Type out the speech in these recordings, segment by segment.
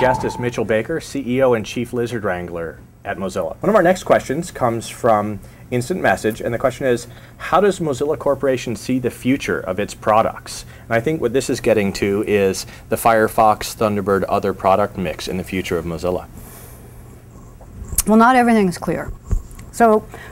guest is Mitchell Baker, CEO and Chief Lizard Wrangler at Mozilla. One of our next questions comes from Instant Message, and the question is, how does Mozilla Corporation see the future of its products? And I think what this is getting to is the Firefox, Thunderbird, other product mix in the future of Mozilla. Well, not everything is clear.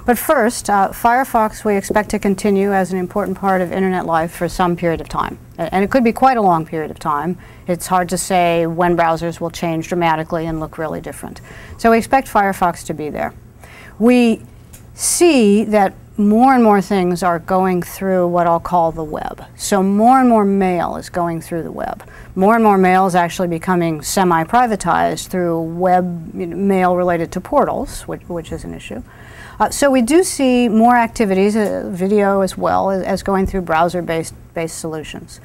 But first, Firefox we expect to continue as an important part of internet life for some period of time. And it could be quite a long period of time. It's hard to say when browsers will change dramatically and look really different. So we expect Firefox to be there. We see that more and more things are going through what I'll call the web. So more and more mail is going through the web. More and more mail is actually becoming semi-privatized through web mail related to portals, which is an issue. So we do see more activities, video as well, as going through browser-based solutions.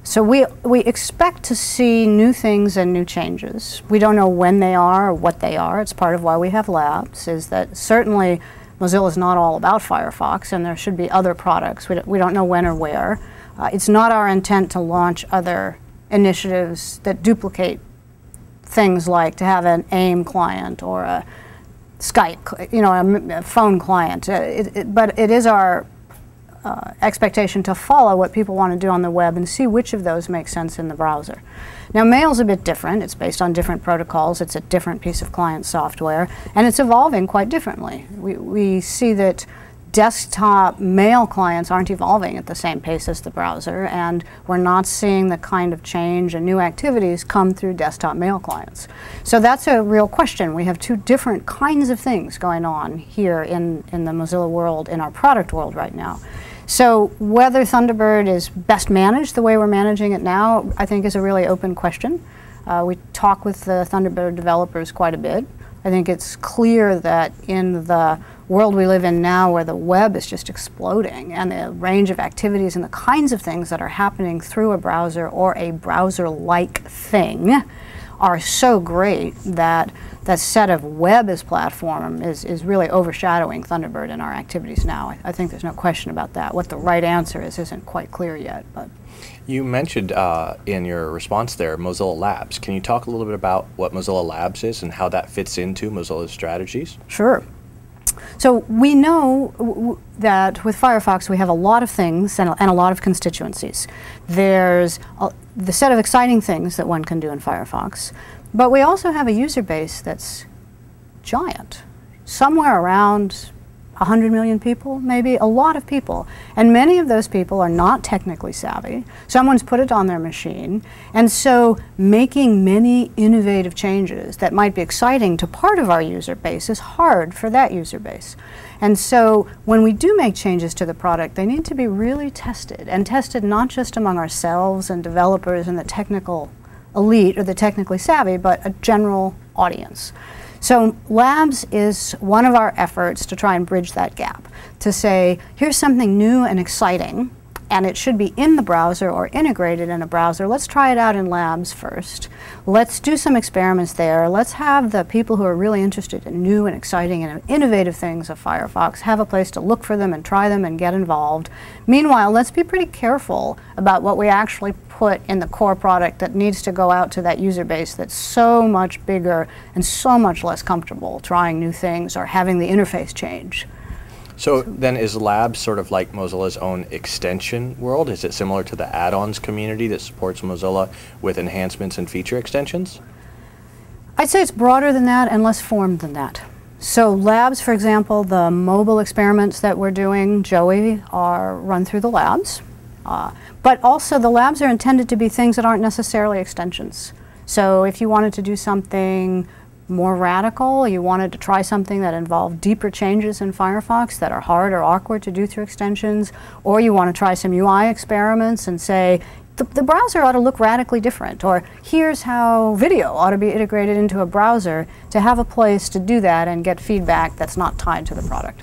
So we expect to see new things and new changes. We don't know when they are or what they are. It's part of why we have labs, is that certainly Mozilla is not all about Firefox, and there should be other products. We don't know when or where. It's not our intent to launch other initiatives that duplicate things like to have an AIM client or a Skype, a phone client. But it is our expectation to follow what people want to do on the web and see which of those makes sense in the browser. Now, mail's a bit different. It's based on different protocols. It's a different piece of client software, and it's evolving quite differently. We see that desktop mail clients aren't evolving at the same pace as the browser, and we're not seeing the kind of change and new activities come through desktop mail clients. So that's a real question. We have two different kinds of things going on here in the Mozilla world, in our product world right now. So whether Thunderbird is best managed the way we're managing it now, I think is a really open question. We talk with the Thunderbird developers quite a bit. I think it's clear that in the world we live in now, where the web is just exploding and the range of activities and the kinds of things that are happening through a browser or a browser-like thing are so great that that set of web as platform is really overshadowing Thunderbird in our activities now. I think there's no question about that. What the right answer is isn't quite clear yet. But you mentioned in your response there Mozilla Labs. Can you talk a little bit about what Mozilla Labs is and how that fits into Mozilla's strategies? Sure. So we know that with Firefox we have a lot of things and a lot of constituencies. There's the set of exciting things that one can do in Firefox, but we also have a user base that's giant, somewhere around 100 million people, maybe, a lot of people. And many of those people are not technically savvy. Someone's put it on their machine. And so making many innovative changes that might be exciting to part of our user base is hard for that user base. And so when we do make changes to the product, they need to be really tested, and tested not just among ourselves and developers and the technical elite or the technically savvy, but a general audience. So Labs is one of our efforts to try and bridge that gap, to say, here's something new and exciting, and it should be in the browser or integrated in a browser. Let's try it out in Labs first. Let's do some experiments there. Let's have the people who are really interested in new and exciting and innovative things of Firefox have a place to look for them and try them and get involved. Meanwhile, let's be pretty careful about what we actually put in the core product that needs to go out to that user base that's so much bigger and so much less comfortable trying new things or having the interface change. So then is Labs sort of like Mozilla's own extension world? Is it similar to the add-ons community that supports Mozilla with enhancements and feature extensions? I'd say it's broader than that and less formed than that. So Labs, for example, the mobile experiments that we're doing, Joey, are run through the Labs. But also the Labs are intended to be things that aren't necessarily extensions. So if you wanted to do something more radical, you wanted to try something that involved deeper changes in Firefox that are hard or awkward to do through extensions, or you want to try some UI experiments and say, the browser ought to look radically different, or here's how video ought to be integrated into a browser, to have a place to do that and get feedback that's not tied to the product.